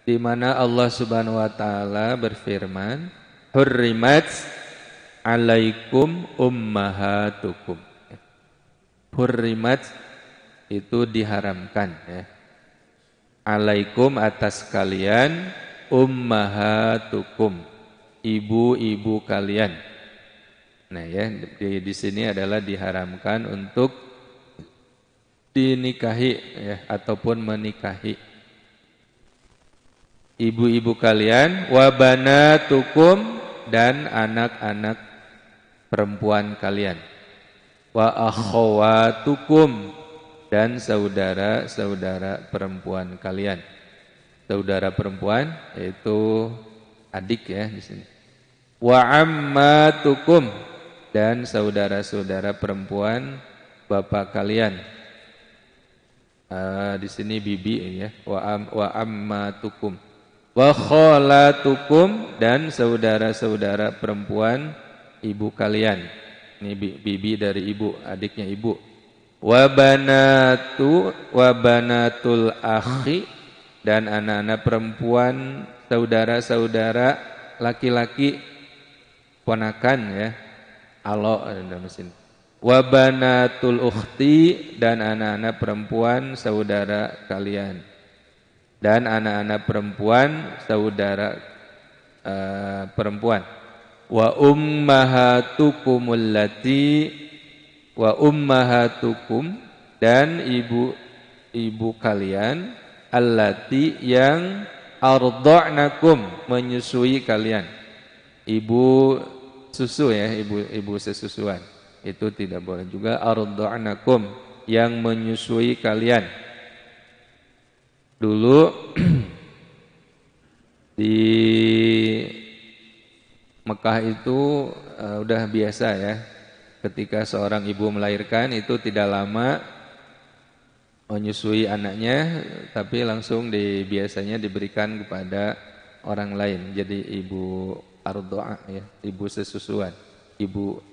di mana Allah Subhanahu wa taala berfirman, "Hurrimat 'alaikum ummahatukum." Hurrimat itu diharamkan ya. Alaikum atas kalian, ummahatukum ibu-ibu kalian. Nah ya, di sini adalah diharamkan untuk dinikahi ya, ataupun menikahi ibu-ibu kalian, wa banatukum dan anak-anak perempuan kalian, wa akhawatukum dan saudara-saudara perempuan kalian. Saudara perempuan yaitu adik ya di sini. Wa ammatukum dan saudara-saudara perempuan bapak kalian. Di sini bibi ya. Wa ammatukum. Wa khalatukum dan saudara-saudara perempuan ibu kalian. Ini bibi dari ibu, adiknya ibu. Wa banatul akhi dan anak-anak perempuan saudara-saudara laki-laki ponakan ya. Alo dalam sini. Wa banatul ukhti dan anak-anak perempuan saudara kalian. Dan anak-anak perempuan saudara perempuan. Wa ummahatukumul lati wa ummahatukum dan ibu kalian allati yang arda'nakum menyusui kalian. Ibu susu ya, ibu sesusuan. Itu tidak boleh juga. Arda'nakum yang menyusui kalian. Dulu di Mekah itu udah biasa ya. Ketika seorang ibu melahirkan itu tidak lama menyusui anaknya, tapi langsung biasanya diberikan kepada orang lain. Jadi ibu ardoa ya, ibu sesusuan, ibu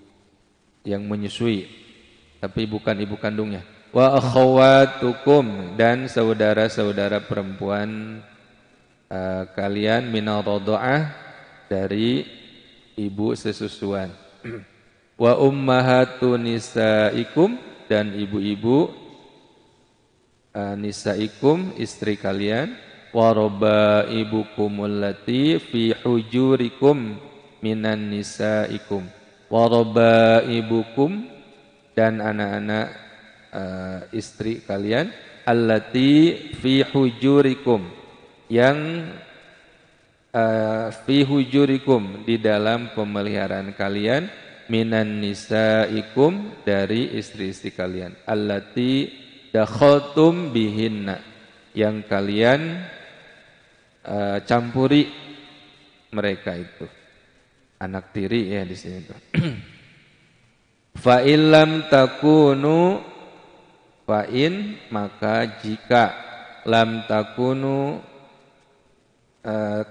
yang menyusui, tapi bukan ibu kandungnya. Wa akhawatukum dan saudara-saudara perempuan kalian minal radha'ah dari ibu sesusuan. Wa ummahatu nisaikum dan ibu-ibu nisaikum istri kalian, wa rabaibukumul lati fi hujurikum minan nisaikum, wa rabaibukum dan anak-anak istri kalian allati fi hujurikum yang fi hujurikum di dalam pemeliharaan kalian, minan nisaikum dari istri-istri kalian, allati dakhaltum bihinna yang kalian campuri mereka itu, anak tiri ya di sini tuh. Fa illam takunu, fa in maka jika, lam takunu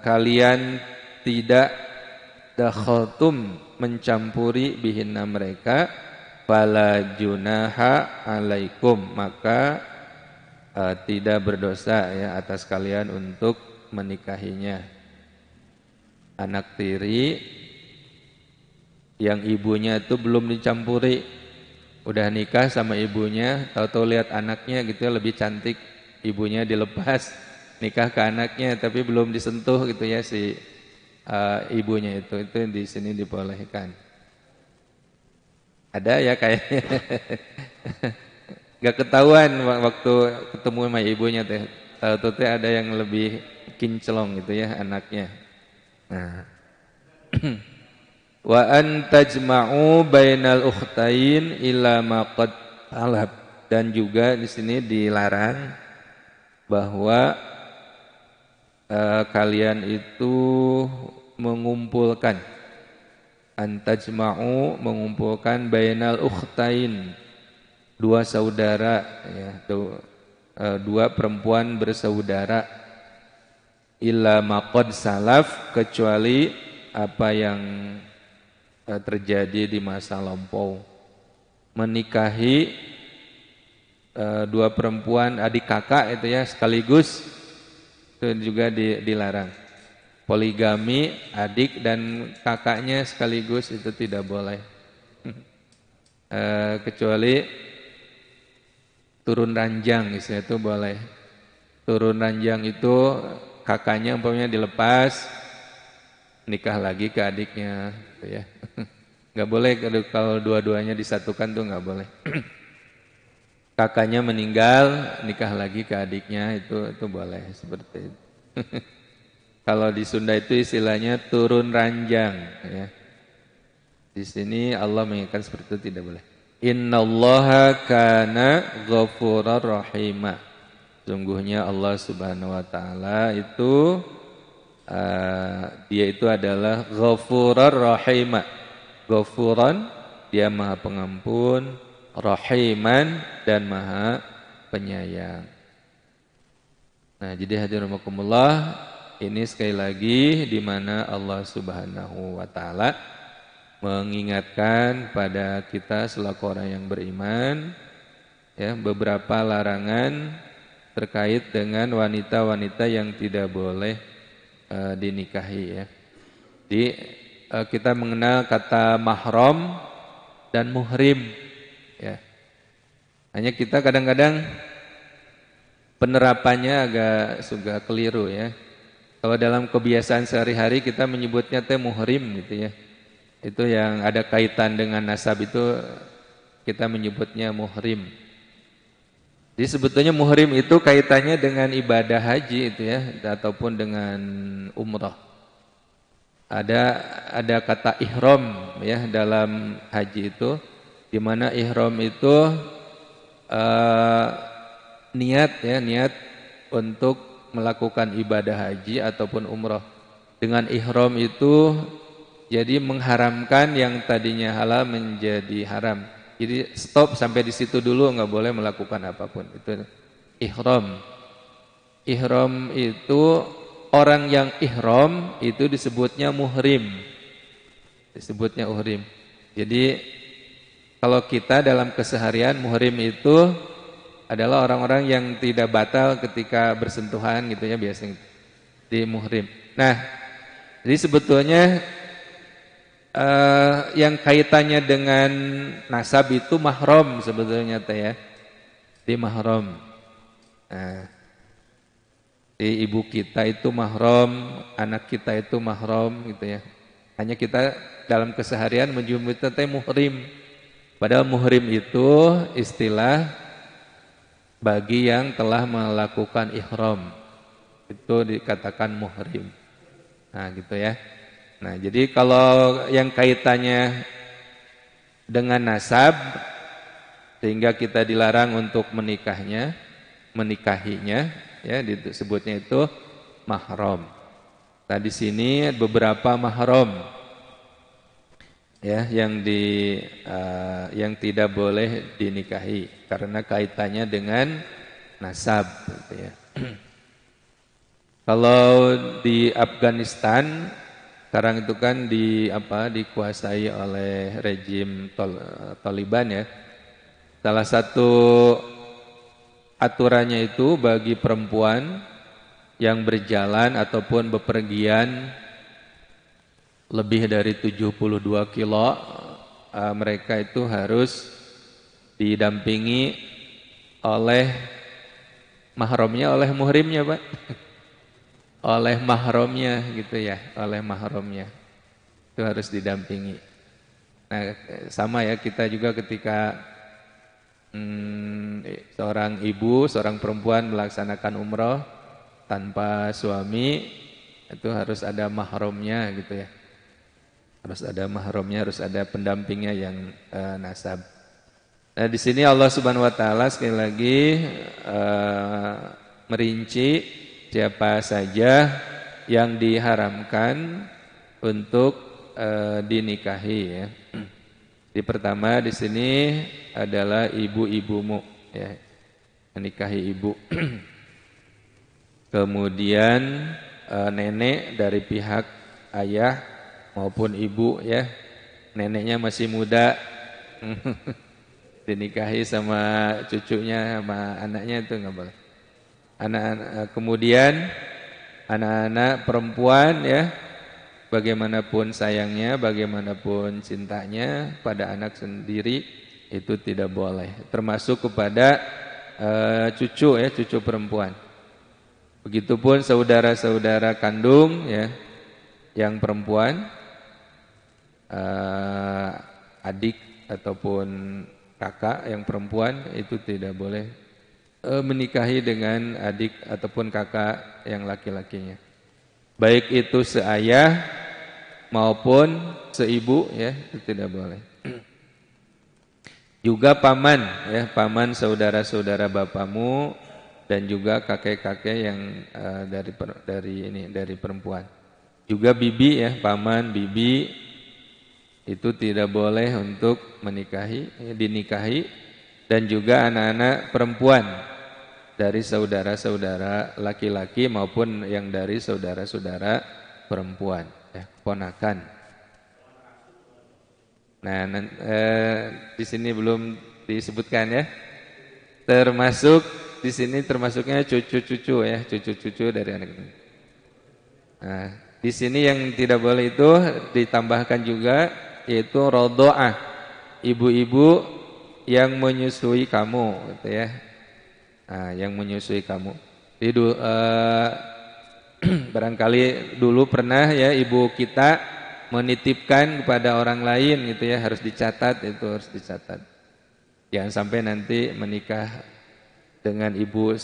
kalian tidak dakhaltum mencampuri bihinna mereka, fala junaha alaikum maka tidak berdosa ya atas kalian untuk menikahinya. Anak tiri yang ibunya itu belum dicampuri, udah nikah sama ibunya, tahu-tahu lihat anaknya gitu ya lebih cantik, ibunya dilepas, nikah ke anaknya tapi belum disentuh gitu ya si ibunya itu di sini dibolehkan. Ada ya kayaknya. Gak ketahuan waktu ketemu sama ibunya teh. Tahu teh ada yang lebih kinclong gitu ya anaknya. Nah. Wa an tajma'u bainal ukhtain illa ma qad talab, dan juga di sini dilarang bahwa kalian itu mengumpulkan, antajma'u mengumpulkan bainal ukhtain dua saudara ya, dua perempuan bersaudara, illa maqad salaf kecuali apa yang terjadi di masa lampau, menikahi dua perempuan adik kakak itu ya sekaligus Itu juga dilarang. Poligami adik dan kakaknya sekaligus itu tidak boleh. Kecuali turun ranjang istilah itu boleh. Turun ranjang itu kakaknya umpamanya dilepas, nikah lagi ke adiknya, gitu ya. Nggak boleh kalau dua-duanya disatukan tuh nggak boleh. Kakaknya meninggal, nikah lagi ke adiknya itu boleh seperti itu. Kalau di Sunda itu istilahnya turun ranjang, ya. Di sini Allah mengingatkan seperti itu tidak boleh. Innallaha kana ghafurar rahima. Sungguhnya Allah Subhanahu wa taala itu dia itu adalah ghafurar rahima. Ghafuran dia Maha Pengampun, rahiman dan Maha Penyayang. Nah, jadi hadirin rahimakumullah, ini sekali lagi di mana Allah Subhanahu wa taala mengingatkan pada kita selaku orang yang beriman ya beberapa larangan terkait dengan wanita-wanita yang tidak boleh dinikahi ya. Jadi kita mengenal kata mahram dan muhrim ya. Hanya kita kadang-kadang penerapannya agak suka keliru ya. Kalau dalam kebiasaan sehari-hari kita menyebutnya teh muhrim gitu ya. Itu yang ada kaitan dengan nasab itu kita menyebutnya muhrim. Jadi sebetulnya muhrim itu kaitannya dengan ibadah haji itu ya ataupun dengan umrah. Ada kata ihram ya dalam haji itu di mana ihram itu niat untuk melakukan ibadah haji ataupun umrah. Dengan ihram itu jadi mengharamkan yang tadinya halal menjadi haram. Jadi stop sampai di situ dulu, nggak boleh melakukan apapun. Itu ihram. Ihram itu orang yang ihram itu disebutnya muhrim. Disebutnya muhrim. Jadi kalau kita dalam keseharian muhrim itu adalah orang-orang yang tidak batal ketika bersentuhan gitu ya biasanya di muhrim. Nah, jadi sebetulnya yang kaitannya dengan nasab itu mahram sebetulnya teh ya. Di mahram. Nah, di ibu kita itu mahram, anak kita itu mahram gitu ya. Hanya kita dalam keseharian menyebutnya teh muhrim. Padahal muhrim itu istilah bagi yang telah melakukan ihram. Itu dikatakan muhrim. Nah, gitu ya. Nah, jadi kalau yang kaitannya dengan nasab sehingga kita dilarang untuk menikahinya ya disebutnya itu mahram. Nah, di sini beberapa mahram ya yang tidak boleh dinikahi karena kaitannya dengan nasab gitu ya. Kalau di Afghanistan sekarang itu kan dikuasai oleh rejim Taliban ya. Salah satu aturannya itu bagi perempuan yang berjalan ataupun bepergian lebih dari 72 kilo mereka itu harus didampingi oleh mahramnya, oleh muhrimnya Pak. Oleh mahramnya gitu ya, oleh mahramnya. Itu harus didampingi. Nah, sama ya kita juga ketika seorang ibu, seorang perempuan melaksanakan umroh tanpa suami itu harus ada mahramnya gitu ya. Harus ada mahramnya, harus ada pendampingnya yang nasab. Nah, di sini Allah Subhanahu wa taala sekali lagi merinci siapa saja yang diharamkan untuk dinikahi ya. Di pertama di sini adalah ibu-ibumu ya. Menikahi ibu. Kemudian nenek dari pihak ayah maupun ibu ya, neneknya masih muda dinikahi sama cucunya sama anaknya itu nggak boleh. Anak-anak kemudian anak-anak perempuan ya, bagaimanapun sayangnya, bagaimanapun cintanya pada anak sendiri itu tidak boleh. Termasuk kepada cucu ya, cucu perempuan. Begitupun saudara-saudara kandung ya, yang perempuan, adik ataupun kakak yang perempuan itu tidak boleh menikahi dengan adik ataupun kakak yang laki-lakinya. Baik itu seayah maupun seibu ya, itu tidak boleh. Juga paman ya, paman saudara-saudara bapamu dan juga kakek-kakek yang dari perempuan. Juga bibi ya, paman, bibi itu tidak boleh untuk dinikahi, dan juga anak-anak perempuan dari saudara-saudara laki-laki maupun yang dari saudara-saudara perempuan, ya, ponakan. Nah, di sini belum disebutkan ya. Termasuk di sini termasuknya cucu-cucu ya, cucu-cucu dari anak itu. Nah, di sini yang tidak boleh itu ditambahkan juga yaitu rodho'ah, ibu-ibu yang menyusui kamu gitu ya. Nah, yang menyusui kamu. Jadi barangkali dulu pernah ya ibu kita menitipkan kepada orang lain gitu ya, harus dicatat, itu harus dicatat. Jangan sampai nanti menikah dengan ibu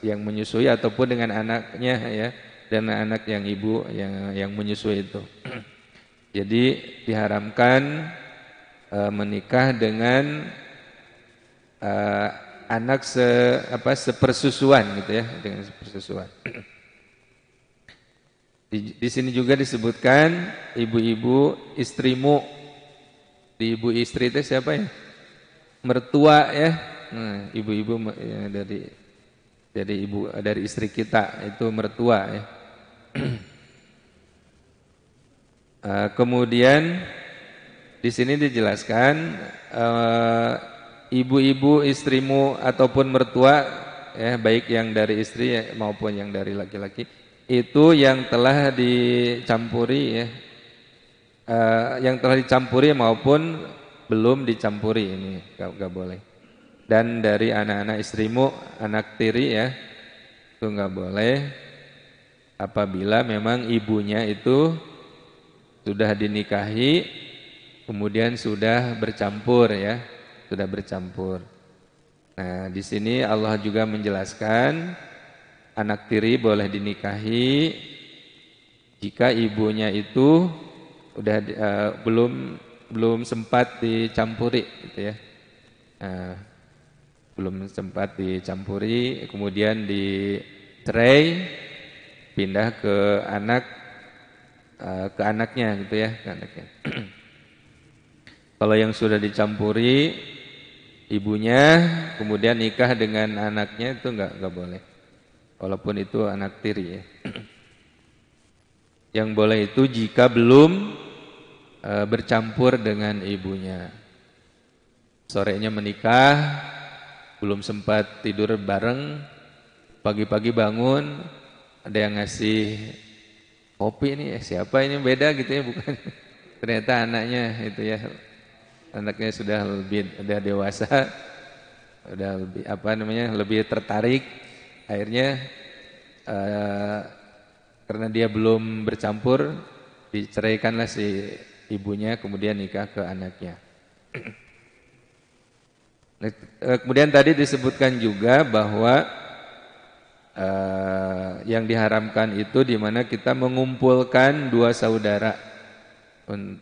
yang menyusui ataupun dengan anaknya ya, dan anak yang ibu yang menyusui itu. Jadi diharamkan menikah dengan anak sepersusuan gitu ya, dengan sepersusuan. Di sini juga disebutkan ibu-ibu istrimu. Di ibu istri itu siapa ya? Mertua ya. Nah, ibu-ibu dari istri kita itu mertua ya. Kemudian di sini dijelaskan ibu-ibu istrimu ataupun mertua ya, baik yang dari istri maupun yang dari laki-laki, itu yang telah dicampuri ya, yang telah dicampuri maupun belum dicampuri, ini gak boleh. Dan dari anak-anak istrimu, anak tiri ya, itu gak boleh apabila memang ibunya itu sudah dinikahi kemudian sudah bercampur ya, sudah bercampur. Nah, di sini Allah juga menjelaskan anak tiri boleh dinikahi jika ibunya itu udah belum sempat dicampuri gitu ya. Nah, belum sempat dicampuri, kemudian dicerai, pindah ke anaknya gitu ya, ke anaknya. Kalau yang sudah dicampuri ibunya kemudian nikah dengan anaknya itu enggak boleh. Walaupun itu anak tiri ya. Yang boleh itu jika belum bercampur dengan ibunya. Sorenya menikah, belum sempat tidur bareng, pagi-pagi bangun ada yang ngasih kopi nih, siapa ini, beda gitu ya, bukan. Ternyata anaknya itu ya. Anaknya sudah dewasa, udah lebih tertarik, akhirnya karena dia belum bercampur, diceraikanlah si ibunya, kemudian nikah ke anaknya. Kemudian tadi disebutkan juga bahwa yang diharamkan itu di mana kita mengumpulkan dua saudara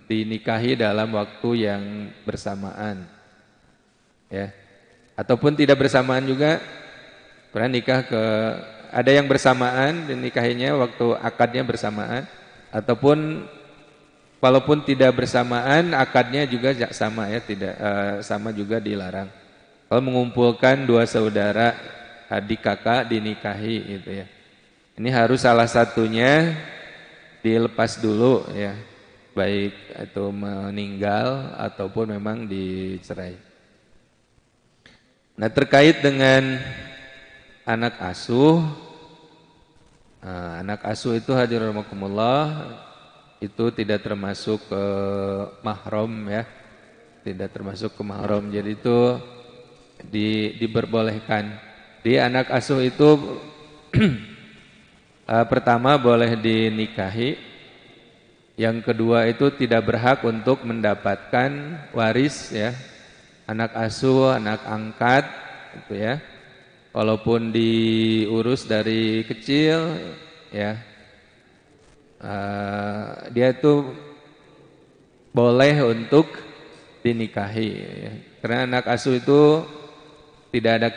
dinikahi dalam waktu yang bersamaan ya, ataupun tidak bersamaan juga. Pernah nikah ada yang bersamaan dinikahinya, waktu akadnya bersamaan, ataupun walaupun tidak bersamaan akadnya juga sama ya, tidak sama juga dilarang. Kalau mengumpulkan dua saudara adik kakak dinikahi gitu ya, ini harus salah satunya dilepas dulu ya, baik itu meninggal ataupun memang dicerai. Nah, terkait dengan anak asuh, Anak asuh itu hadirin rahimakumullah itu tidak termasuk mahram ya. Tidak termasuk ke mahram. Jadi itu diperbolehkan. Di anak asuh itu pertama boleh dinikahi. Yang kedua itu tidak berhak untuk mendapatkan waris ya. Anak asuh, anak angkat gitu ya. Walaupun diurus dari kecil ya, dia itu boleh untuk dinikahi ya. Karena anak asuh itu tidak ada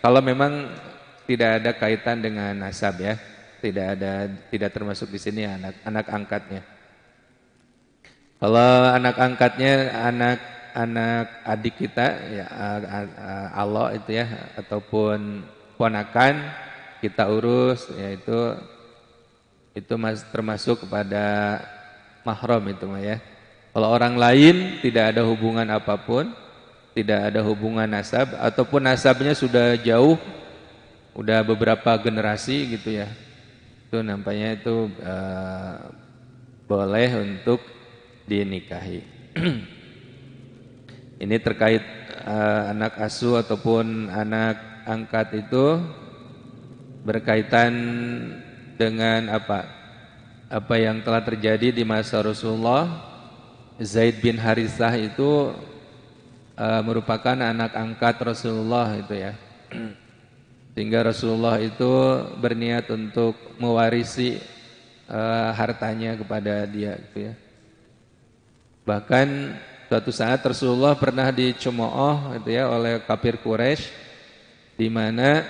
kalau memang tidak ada kaitan dengan nasab ya, tidak termasuk di sini anak angkatnya. Kalau anak angkatnya anak adik kita ya, Allah itu ya, ataupun ponakan kita urus ya, itu termasuk kepada mahram itu mah ya. Kalau orang lain tidak ada hubungan apapun, tidak ada hubungan nasab ataupun nasabnya sudah jauh, udah beberapa generasi gitu ya, itu nampaknya itu boleh untuk dinikahi. Ini terkait anak asuh ataupun anak angkat itu berkaitan dengan apa yang telah terjadi di masa Rasulullah. Zaid bin Harithah itu merupakan anak angkat Rasulullah itu ya. Sehingga Rasulullah itu berniat untuk mewarisi hartanya kepada dia gitu ya. Bahkan suatu saat Rasulullah pernah dicemooh gitu ya oleh kafir Quraisy, di mana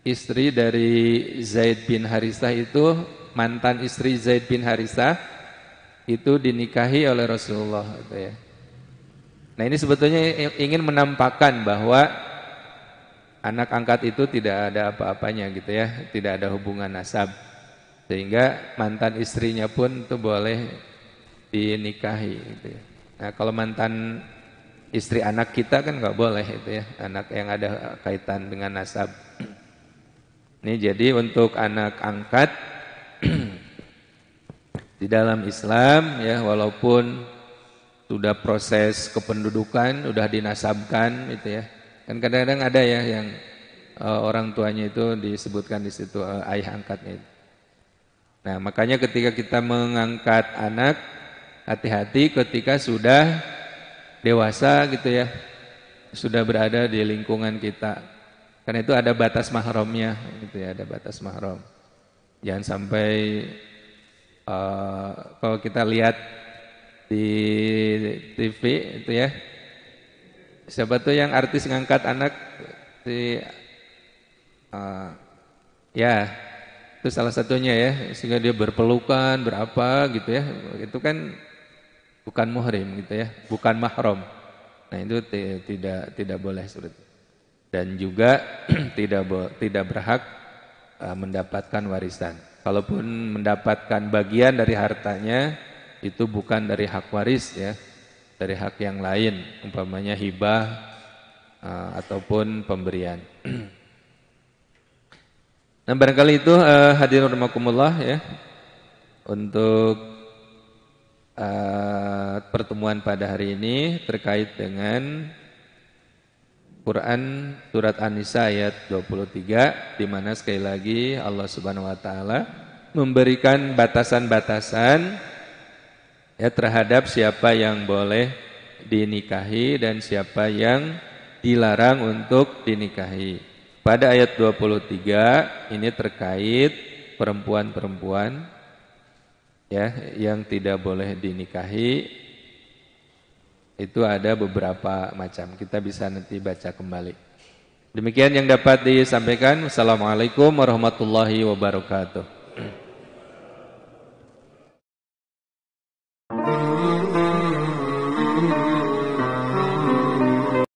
istri dari Zaid bin Harithah itu, mantan istri Zaid bin Harithah itu dinikahi oleh Rasulullah gitu ya. Nah, ini sebetulnya ingin menampakkan bahwa anak angkat itu tidak ada apa-apanya gitu ya, tidak ada hubungan nasab. Sehingga mantan istrinya pun itu boleh dinikahi gitu ya. Nah, kalau mantan istri anak kita kan nggak boleh itu ya, anak yang ada kaitan dengan nasab. Ini jadi untuk anak angkat di dalam Islam ya, walaupun sudah proses kependudukan, sudah dinasabkan gitu ya. Kan kadang-kadang ada ya yang orang tuanya itu disebutkan di situ ayah angkatnya itu. Nah, makanya ketika kita mengangkat anak, hati-hati ketika sudah dewasa gitu ya, sudah berada di lingkungan kita. Karena itu ada batas mahramnya gitu ya, ada batas mahram. Jangan sampai kalau kita lihat di TV itu ya, siapa tuh yang artis ngangkat anak ya, itu salah satunya ya, sehingga dia berpelukan berapa gitu ya, itu kan bukan muhrim gitu ya, bukan mahram. Nah, itu tidak boleh seperti itu. Dan juga tidak berhak mendapatkan warisan. Kalaupun mendapatkan bagian dari hartanya, itu bukan dari hak waris ya, dari hak yang lain, umpamanya hibah ataupun pemberian. Nah, barangkali itu hadirin rahimakumullah ya, untuk pertemuan pada hari ini terkait dengan Quran surat An-Nisa ayat 23, di mana sekali lagi Allah Subhanahu wa taala memberikan batasan-batasan ya terhadap siapa yang boleh dinikahi dan siapa yang dilarang untuk dinikahi. Pada ayat 23 ini terkait perempuan-perempuan ya yang tidak boleh dinikahi. Itu ada beberapa macam. Kita bisa nanti baca kembali. Demikian yang dapat disampaikan. Wassalamualaikum warahmatullahi wabarakatuh.